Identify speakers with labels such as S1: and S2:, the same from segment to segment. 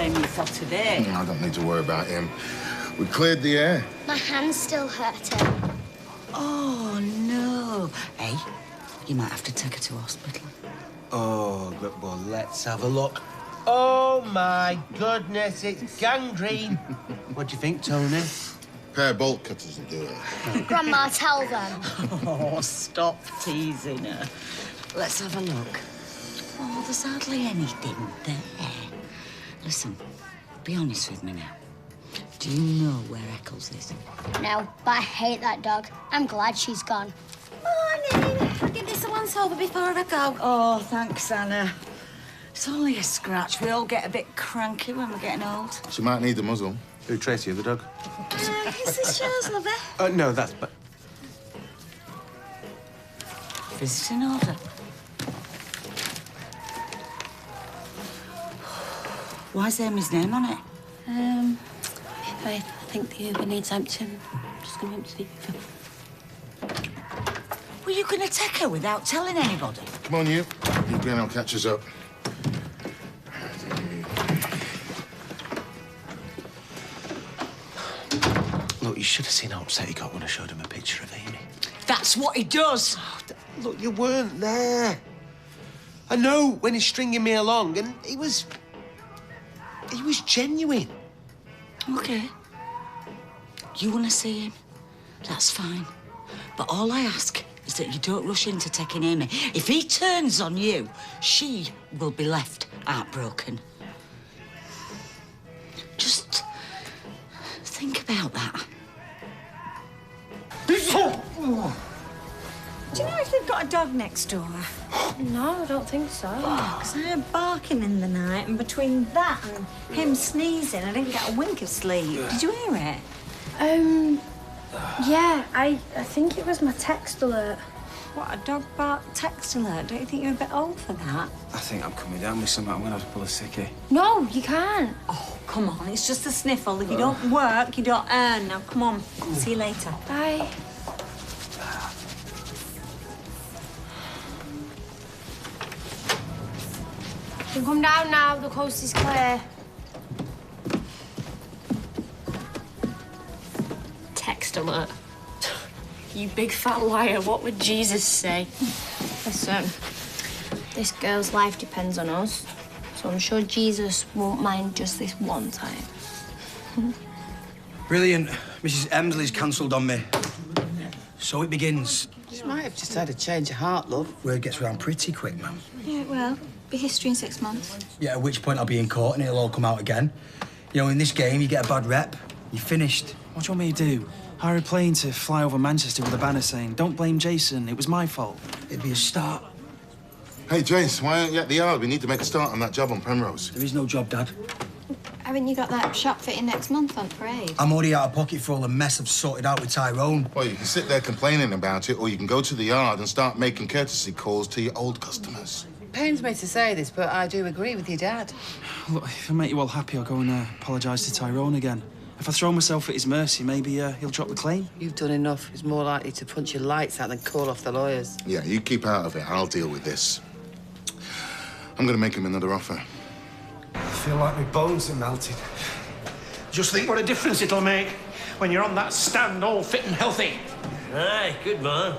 S1: blame yourself today.
S2: I don't need to worry about him. We cleared the air.
S3: My hand's still hurting.
S1: Oh, no. Hey, you might have to take her to hospital.
S4: Oh, look, well, let's have a look. Oh, my goodness, it's gangrene. What do you think, Tony?
S2: Pair of bolt cutters will do it.
S3: Grandma, tell them.
S1: Oh, stop teasing her. Let's have a look. Oh, there's hardly anything there. Listen, be honest with me now. Do you know where Eccles is?
S3: No, but I hate that dog. I'm glad she's gone.
S5: Morning. I'll give this a once-over before I go.
S1: Oh, thanks, Anna. It's only a scratch. We all get a bit cranky when we're getting old.
S2: She might need the muzzle.
S4: Who, Tracy, the dog?
S5: Is this yours, lover?
S4: No, that's... But
S1: Visiting order. Why's Amy's name on it?
S5: I think the Uber needs emptying. I'm just going to empty the Uber.
S1: Were you going to take her without telling anybody?
S2: Come on, you. You again, I'll catch us up.
S4: look, you should have seen how upset he got when I showed him a picture of Amy.
S1: That's what he does.
S4: Oh, look, you weren't there. I know when he's stringing me along, and he was genuine.
S1: OK. You want to see him? That's fine. But all I ask is that you don't rush into taking Amy. If he turns on you, she will be left heartbroken. Just think about that.
S5: Do you know if they've got a dog next door?
S6: No, I don't think so.
S5: Because I heard barking in the night, and between that and him sneezing, I didn't get a wink of sleep. Did you hear it?
S6: Yeah, I think it was my text alert.
S5: What, a dog bark text alert? Don't you think you're a bit old for that?
S7: I think I'm coming down with something. I'm going to have to pull a sickie.
S6: No, you can't.
S5: Oh, come on, it's just a sniffle. If you don't work, you don't earn. Now, come on. See you later.
S6: Bye. You can come down now, the coast is clear. Text alert. You big fat liar, what would Jesus say? Listen, this girl's life depends on us, so I'm sure Jesus won't mind just this one time.
S7: Brilliant. Mrs. Emsley's cancelled on me. So it begins.
S8: She might have just had a change of heart, love.
S7: Word gets round pretty quick, ma'am.
S5: Yeah, well, be history in 6 months.
S7: Yeah, at which point I'll be in court and it'll all come out again. You know, in this game, you get a bad rep, you're finished.
S9: What do you want me to do? Hire a plane to fly over Manchester with a banner saying, "Don't blame Jason, it was my fault."
S7: It'd be a start.
S2: Hey, Jace, why aren't you at the yard? We need to make a start on that job on Penrose.
S7: There is no job, Dad.
S10: Haven't you got that shop fitting next month on parade?
S7: I'm already out of pocket for all the mess I've sorted out with Tyrone.
S2: Well, you can sit there complaining about it, or you can go to the yard and start making courtesy calls to your old customers.
S8: Pains me to say this, but I do agree with your dad.
S9: Look, if I make you all happy, I'll go and apologise to Tyrone again. If I throw myself at his mercy, maybe he'll drop the claim.
S8: You've done enough. He's more likely to punch your lights out than call off the lawyers.
S2: Yeah, you keep out of it. I'll deal with this. I'm going to make him another offer.
S11: I feel like my bones are melted. Just think what a difference it'll make when you're on that stand all fit and healthy.
S12: Aye, good man.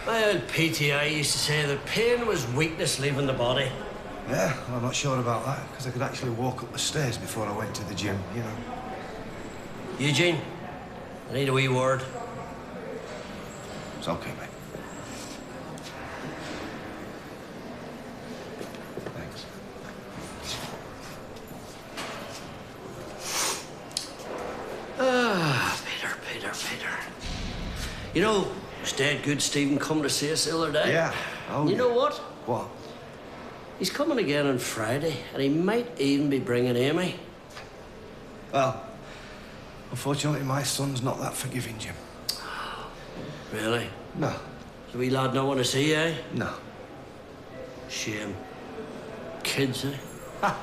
S12: My old PTI used to say that pain was weakness leaving the body.
S11: Yeah, well, I'm not sure about that, because I could actually walk up the stairs before I went to the gym, you know.
S12: Eugene, I need a wee word.
S11: It's okay, mate. Thanks.
S12: Ah, Peter. You know, it's dead good Stephen come to see us the other day.
S11: Yeah. Oh,
S12: you know what?
S11: What?
S12: He's coming again on Friday, and he might even be bringing Amy.
S11: Well, unfortunately, my son's not that forgiving, Jim.
S12: Really?
S11: No.
S12: The wee lad not want to see you, eh?
S11: No.
S12: Shame. Kids, eh? Ha!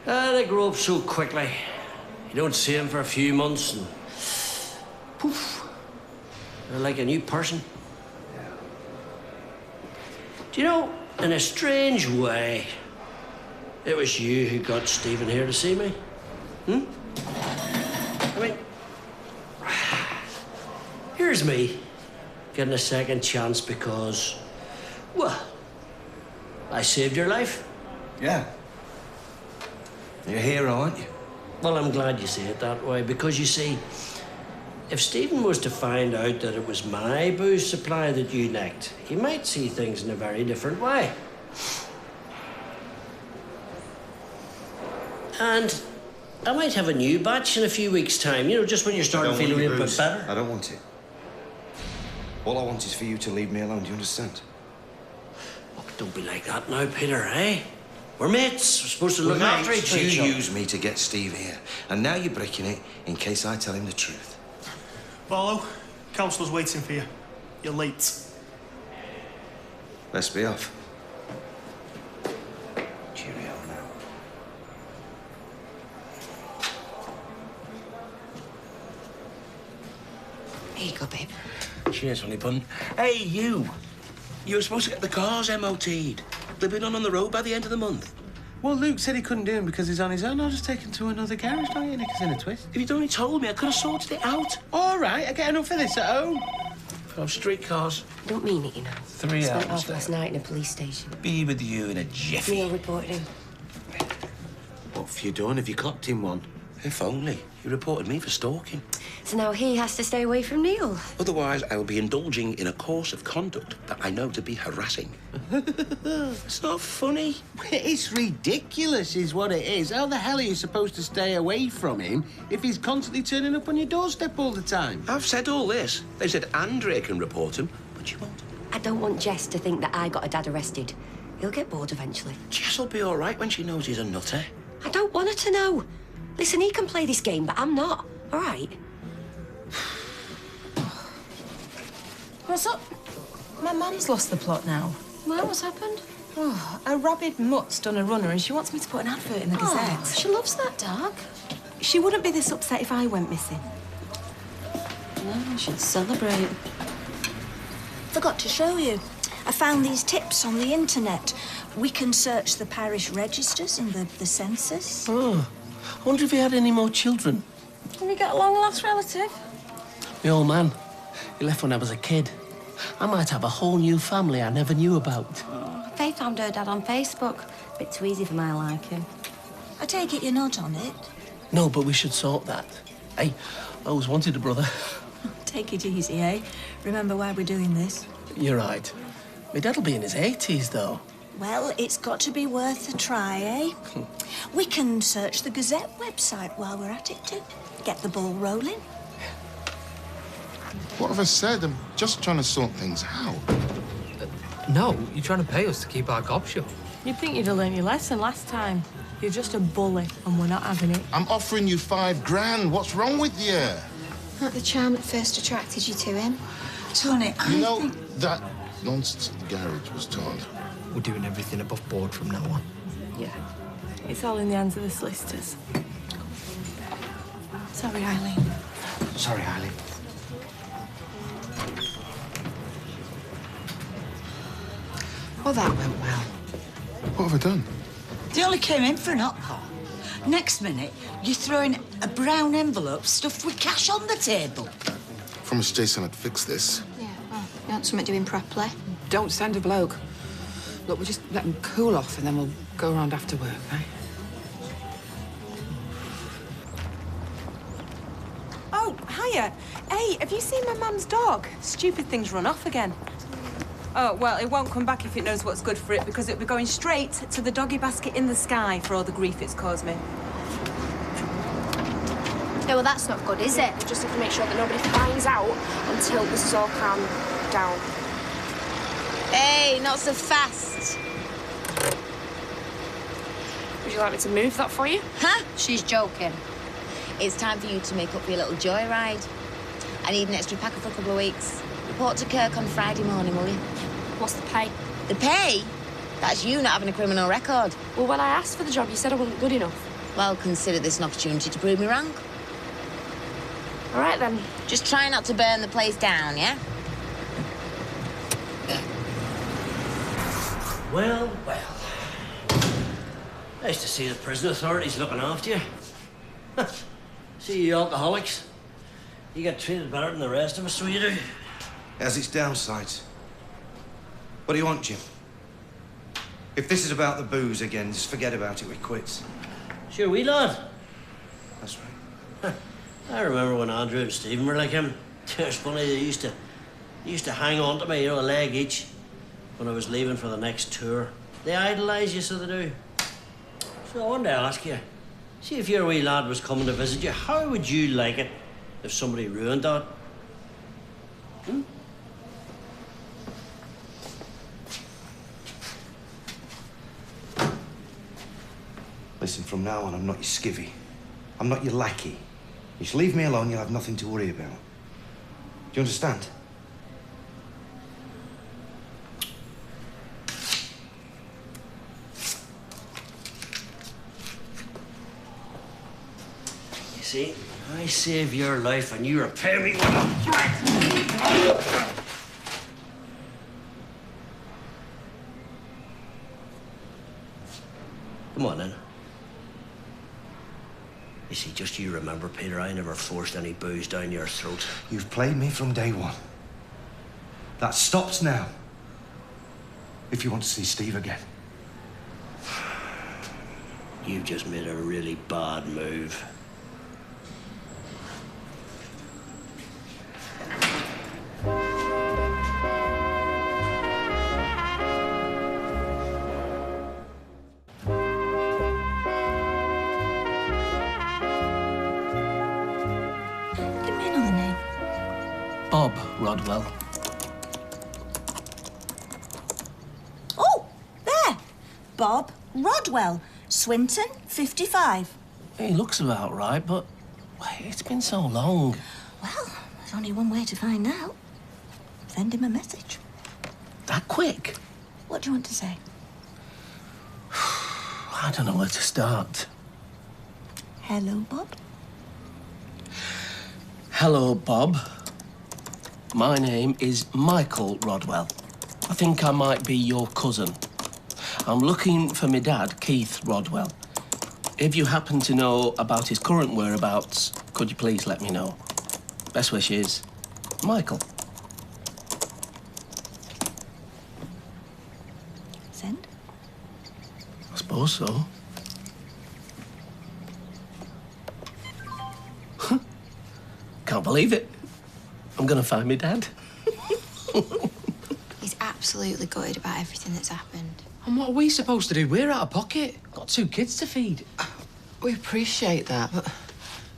S12: They grow up so quickly. You don't see them for a few months and... poof. They're like a new person.
S11: Yeah.
S12: Do you know, in a strange way, it was you who got Stephen here to see me. I mean, here's me getting a second chance because, well, I saved your life.
S13: Yeah. You're a hero, aren't you?
S12: Well, I'm glad you say it that way because, you see, if Stephen was to find out that it was my booze supply that you nicked, he might see things in a very different way. And I might have a new batch in a few weeks' time, you know, just when you're starting to feel a little bit better.
S13: I don't want it. All I want is for you to leave me alone, do you understand?
S12: Oh, don't be like that now, Peter, eh? We're mates. We're supposed to look after each other.
S13: You used me to get Steve here, and now you're breaking it in case I tell him the truth.
S11: Barlow, councillor's waiting for you. You're late.
S13: Let's be off. Cheerio now.
S1: Here you go, babe.
S14: Cheers, honey bun. Hey, you. You were supposed to get the cars MOT'd. They'll be done on the road by the end of the month.
S4: Well, Luke said he couldn't do him because he's on his own. I'll just take him to another garage, don't you? Nick is in a twist.
S14: If you'd only told me, I could have sorted it out.
S4: All right, I get enough of this at home.
S14: From streetcars.
S6: I don't mean it, you know.
S14: 3 hours.
S6: Spent half last night in a police station.
S14: Be with you in a jiffy.
S6: Neil reported him.
S14: What have you done? Have you clocked him one? If only. He reported me for stalking.
S6: So now he has to stay away from Neil.
S14: Otherwise, I will be indulging in a course of conduct that I know to be harassing. It's not funny.
S4: It's ridiculous, is what it is. How the hell are you supposed to stay away from him if he's constantly turning up on your doorstep all the time?
S14: I've said all this. They said Andrea can report him, but you won't.
S6: I don't want Jess to think that I got her dad arrested. He'll get bored eventually.
S14: Jess will be all right when she knows he's a nutter.
S6: I don't want her to know. Listen, he can play this game, but I'm not. All right?
S15: What's up? My mum's lost the plot now.
S10: Well, what's happened?
S15: Oh, a rabid mutt's done a runner and she wants me to put an advert in the Gazette.
S10: Oh, she loves that dog.
S15: She wouldn't be this upset if I went missing.
S10: No, I should celebrate.
S5: Forgot to show you. I found these tips on the internet. We can search the parish registers and the census.
S12: Oh, I wonder if he had any more children.
S15: Have you got a long-lost relative?
S12: My old man. He left when I was a kid. I might have a whole new family I never knew about.
S6: They found her dad on Facebook. Bit too easy for my liking.
S5: I take it you're not on it.
S12: No, but we should sort that. Hey, I always wanted a brother.
S5: Take it easy, eh? Remember why we're doing this.
S12: You're right. My dad'll be in his 80s, though.
S5: Well, it's got to be worth a try, eh? We can search the Gazette website while we're at it, too. Get the ball rolling.
S2: What have I said? I'm just trying to sort things out.
S16: No, you're trying to pay us to keep our gob shut.
S15: You'd think you'd have learned your lesson last time. You're just a bully, and we're not having it.
S2: I'm offering you $5,000. What's wrong with you?
S10: Not the charm that first attracted you to him.
S1: Tony,
S2: You know, that nonsense at the garage was told.
S16: We're doing everything above board from now on.
S15: Yeah. It's all in the hands of the solicitors. Sorry, Eileen.
S13: Sorry, Eileen.
S8: Well, that went well.
S2: What have I done?
S1: They only came in for an hot pot. Next minute, you're throwing a brown envelope stuffed with cash on the table.
S2: Promised Jason I'd fix this.
S10: Yeah, well, you want something doing properly.
S8: Don't send a bloke. Look, we'll just let him cool off and then we'll go around after work, eh?
S15: Oh, hiya. Hey, have you seen my mum's dog? Stupid thing's run off again. Oh, well, it won't come back if it knows what's good for it, because it'll be going straight to the doggy basket in the sky for all the grief it's caused me.
S10: Yeah, well, that's not good, is it?
S6: We just have to make sure that nobody finds out until this is all calmed down.
S10: Hey, not so fast.
S6: Would you like me to move that for you?
S17: Huh? She's joking. It's time for you to make up for your little joyride. I need an extra packer for a couple of weeks. Report to Kirk on Friday morning, will you?
S6: What's the pay?
S17: The pay? That's you not having a criminal record.
S6: Well, when I asked for the job, you said I wasn't good enough.
S17: Well, consider this an opportunity to prove me wrong.
S6: All right, then.
S17: Just try not to burn the place down, yeah?
S12: Well, well. Nice to see the prison authorities looking after you. See you alcoholics. You get treated better than the rest of us, so you do.
S13: It has its downsides. What do you want, Jim? If this is about the booze again, just forget about it, we quits.
S12: Sure, wee lad.
S13: That's right.
S12: I remember when Andrew and Stephen were like him. It's funny, they used to hang on to me, you know, a leg each, when I was leaving for the next tour. They idolise you, so they do. So I wanted to ask you, see if your wee lad was coming to visit you, how would you like it if somebody ruined that? Hmm?
S13: Listen, from now on, I'm not your skivvy. I'm not your lackey. You just leave me alone, you'll have nothing to worry about. Do you understand?
S12: You see, I save your life and you repay me with a threat. Come on, then. You see, just you remember, Peter, I never forced any booze down your throat.
S13: You've played me from day one. That stops now. If you want to see Steve again.
S12: You've just made a really bad move.
S5: Give me another name.
S16: Bob Rodwell.
S5: Oh, there. Bob Rodwell, Swinton, 55.
S16: He looks about right, but it's been so long.
S5: Well, there's only one way to find out. Send him a message.
S16: That quick?
S5: What do you want to say?
S16: I don't know where to start.
S5: Hello, Bob.
S16: Hello, Bob. My name is Michael Rodwell. I think I might be your cousin. I'm looking for my dad, Keith Rodwell. If you happen to know about his current whereabouts, could you please let me know? Best wishes, Michael.
S5: Send?
S16: I suppose so. Can't believe it. I'm gonna find my dad.
S10: He's absolutely gutted about everything that's happened.
S8: And what are we supposed to do? We're out of pocket. Got 2 kids to feed.
S18: We appreciate that, but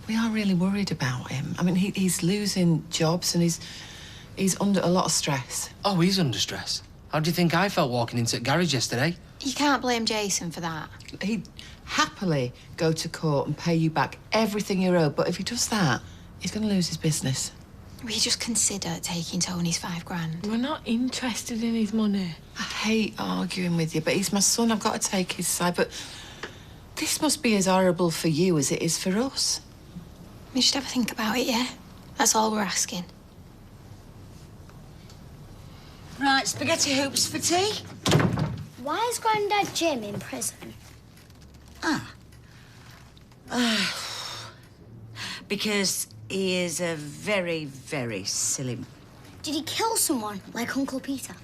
S18: we are really worried about him. I mean, he's losing jobs and he's under a lot of stress.
S8: Oh, he's under stress. How do you think I felt walking into the garage yesterday?
S10: You can't blame Jason for that.
S18: He'd happily go to court and pay you back everything you owe, but if he does that, he's going to lose his business.
S10: Will you just consider taking Tony's $5,000?
S18: We're not interested in his money. I hate arguing with you, but he's my son. I've got to take his side. But this must be as horrible for you as it is for us.
S10: You should have a think about it, yeah? That's all we're asking.
S1: Right, spaghetti hoops for tea?
S3: Why is Grandad Jim in prison?
S1: Because he is a very, very silly man.
S3: Did he kill someone, like Uncle Peter?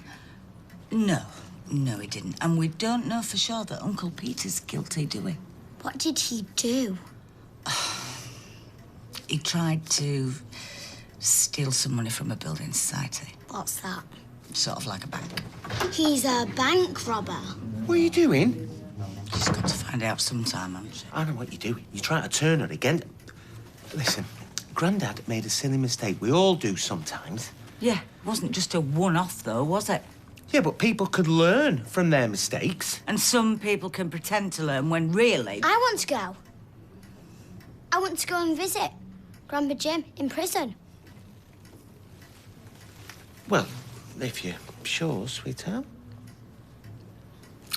S1: No, he didn't. And we don't know for sure that Uncle Peter's guilty, do we?
S3: What did he do?
S1: He tried to steal some money from a building society.
S3: What's that?
S1: Sort of like a bank.
S3: He's a bank robber.
S4: What are you doing?
S1: She's got to find out sometime, hasn't she?
S4: I know what you're doing. You're trying to turn her again. Listen, Grandad made a silly mistake. We all do sometimes.
S1: Yeah, it wasn't just a one-off, though, was it?
S4: Yeah, but people could learn from their mistakes.
S1: And some people can pretend to learn when really...
S3: I want to go. I want to go and visit Grandpa Jim in prison.
S4: Well, if you're sure, sweetheart.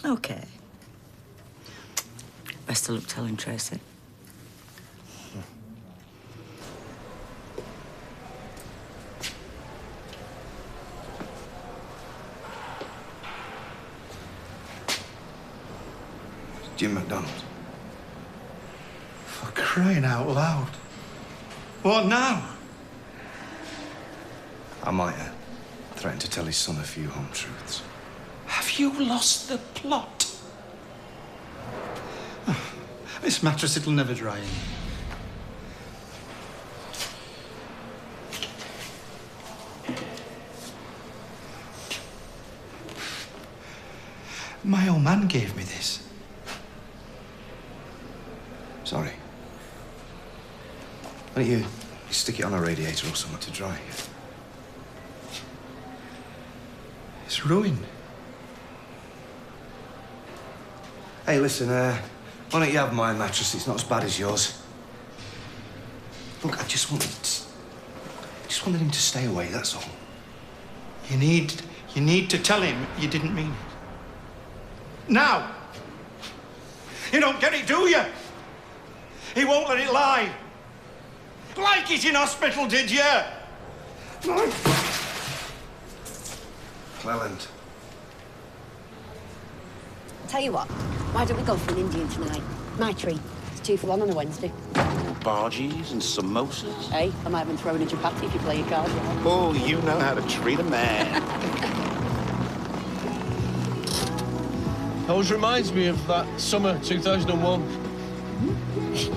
S1: OK. Best of luck telling Tracy.
S13: Jim McDonald.
S11: For crying out loud. What now?
S13: I might threaten to tell his son a few home truths.
S11: Have you lost the plot? This mattress, it'll never dry in. My old man gave me this.
S13: Sorry. Why don't you stick it on a radiator or something to dry?
S11: It's ruined.
S13: Hey, listen, why don't you have my mattress? It's not as bad as yours. Look, I just wanted him to stay away, that's all.
S11: You need to tell him you didn't mean it. Now! You don't get it, do you? He won't let it lie. Like it in hospital, did you?
S13: Cleland.
S19: Tell you what, why don't we go for an Indian tonight? My treat. It's 2 for 1 on a Wednesday.
S14: Bargies and samosas.
S19: Hey, I might even throw in a chapati if you play your cards right.
S14: Oh, you know how to treat a man.
S16: Always reminds me of that summer 2001.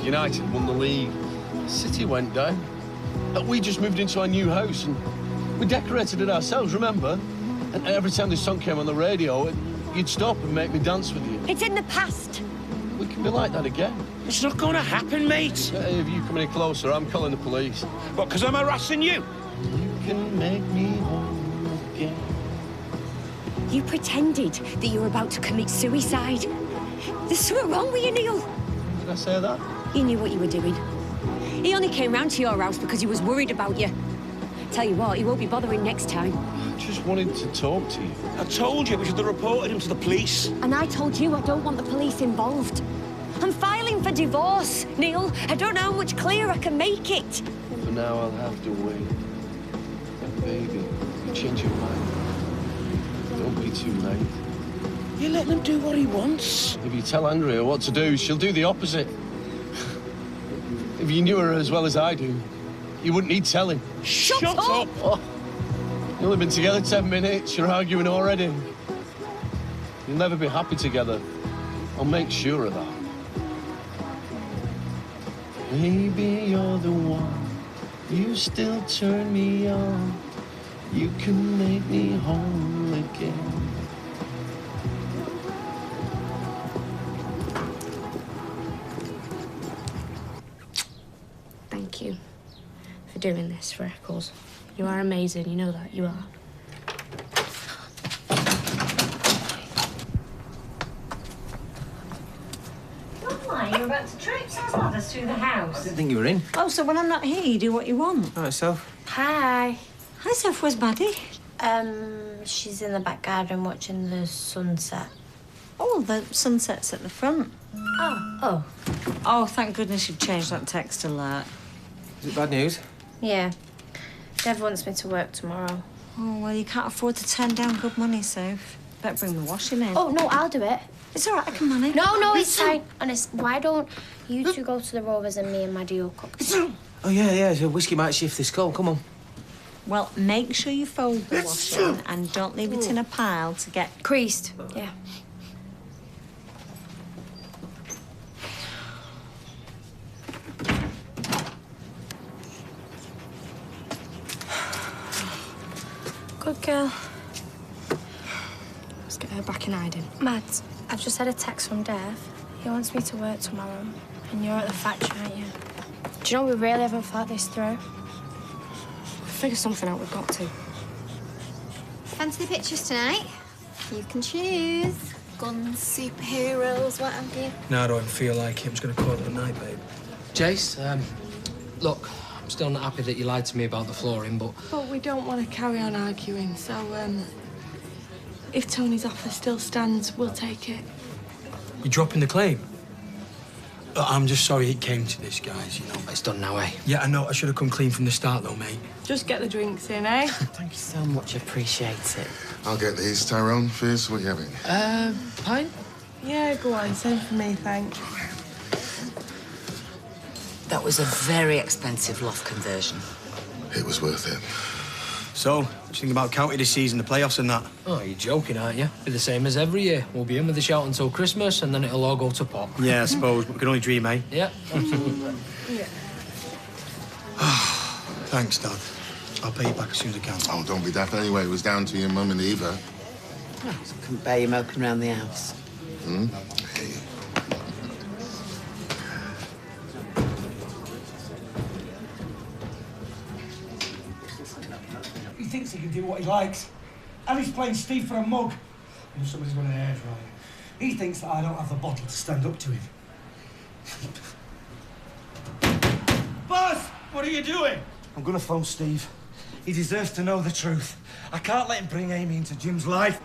S16: United won the league. City went down. We just moved into our new house and we decorated it ourselves, remember? And every time this song came on the radio, you'd stop and make me dance with you.
S19: It's in the past.
S16: We can be like that again.
S14: It's not going to happen, mate.
S16: If you come any closer, I'm calling the police.
S14: What, because I'm harassing you?
S16: You can make me whole again.
S19: You pretended that you were about to commit suicide. There's something wrong with you, Neil.
S16: Did I say that?
S19: You knew what you were doing. He only came round to your house because he was worried about you. Tell you what, he won't be bothering next time.
S16: I just wanted to talk to you.
S14: I told you we should have reported him to the police.
S19: And I told you I don't want the police involved. I'm filing for divorce, Neil. I don't know how much clearer I can make it.
S16: For now, I'll have to wait. And baby, you change your mind. Don't be too late.
S14: You're letting him do what he wants.
S16: If you tell Andrea what to do, she'll do the opposite. If you knew her as well as I do, you wouldn't need telling.
S19: Shut up!
S16: Oh. You've only been together 10 minutes, you're arguing already. You'll never be happy together. I'll make sure of that. Maybe you're the one. You still turn me on. You can make me whole again.
S6: Thank you for doing this for Eccles. You are amazing, you know that, you are.
S20: Don't lie, you're about to traipse those ladders through the house.
S21: I didn't think you were in.
S20: Oh, so when I'm not here, you do what you want?
S21: All right, Soph.
S6: Hi.
S20: Hi, Soph, where's Maddie?
S6: She's in the back garden watching the sunset.
S20: Oh, the sunset's at the front.
S6: Oh.
S20: Oh, thank goodness you've changed that text alert.
S21: Is it bad news?
S6: Yeah. Dev wants me to work tomorrow.
S20: Oh, well, you can't afford to turn down good money, Soph. Better bring the washing in.
S3: Oh, no, I'll do it.
S20: It's all right, I can manage.
S3: No, it's fine. Honest, why don't you two go to the Rovers and me and Maddie will cook?
S21: Oh, yeah, so whiskey might shift this cold. Come on.
S20: Well, make sure you fold the washing and don't leave it in a pile to get
S3: creased. Yeah.
S6: Good girl. Let's get her back in hiding.
S3: Mads, I've just had a text from Dev. He wants me to work tomorrow. And you're at the factory, aren't you? Do you know we really haven't thought this through?
S6: Figure something out, we've got to.
S3: Fancy the pictures tonight? You can choose. Guns, superheroes, what have you.
S7: No, I don't feel like it. I'm just going to call it a night, babe.
S22: Jace, look, I'm still not happy that you lied to me about the flooring, but...
S23: But we don't want to carry on arguing, so, if Tony's offer still stands, we'll take it.
S7: You're dropping the claim? I'm just sorry it came to this, guys, you know.
S22: It's done now, eh?
S7: Yeah, I know. I should have come clean from the start, though, mate.
S23: Just get the drinks in, eh?
S22: Thank you so much, appreciate it.
S2: I'll get these. Tyrone, Fizz, what are you having?
S22: Pint?
S23: Yeah, go on, same for me, thanks.
S1: That was a very expensive loft conversion.
S2: It was worth it.
S7: So, what do you think about county this season, the playoffs and that?
S22: Oh, you're joking, aren't you? Be the same as every year. We'll be in with the shout until Christmas, and then it'll all go to pot.
S7: Yeah, I suppose, but we can only dream, eh?
S22: Yeah, absolutely.
S23: Yeah.
S7: Thanks, Dad. I'll pay you back as soon as I can.
S2: Oh, don't be daft anyway. It was down to your mum and Eva.
S8: Oh, so I couldn't bear you moping around the house.
S2: Hmm?
S11: He thinks he can do what he likes. And he's playing Steve for a mug. And somebody's got an hair dryer. He thinks that I don't have the bottle to stand up to him. Boss, what are you doing? I'm gonna phone Steve. He deserves to know the truth. I can't let him bring Amy into Jim's life.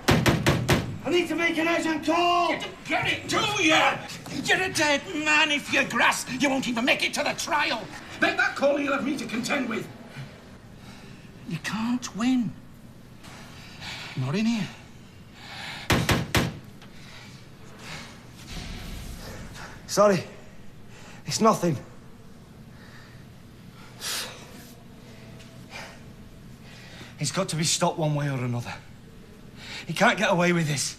S11: I need to make an urgent call!
S14: Get it to you! You're a dead man if you grass. You won't even make it to the trial. Make that call and you'll have me to contend with. You can't win. Not in here.
S11: Sorry. It's nothing. He's got to be stopped one way or another. He can't get away with this.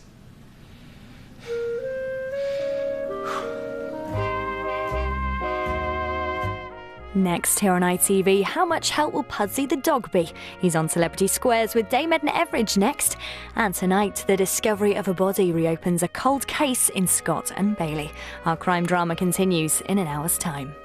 S9: Next here on ITV, how much help will Pudsey the dog be? He's on Celebrity Squares with Dame Edna Everage next. And tonight, the discovery of a body reopens a cold case in Scott and Bailey. Our crime drama continues in an hour's time.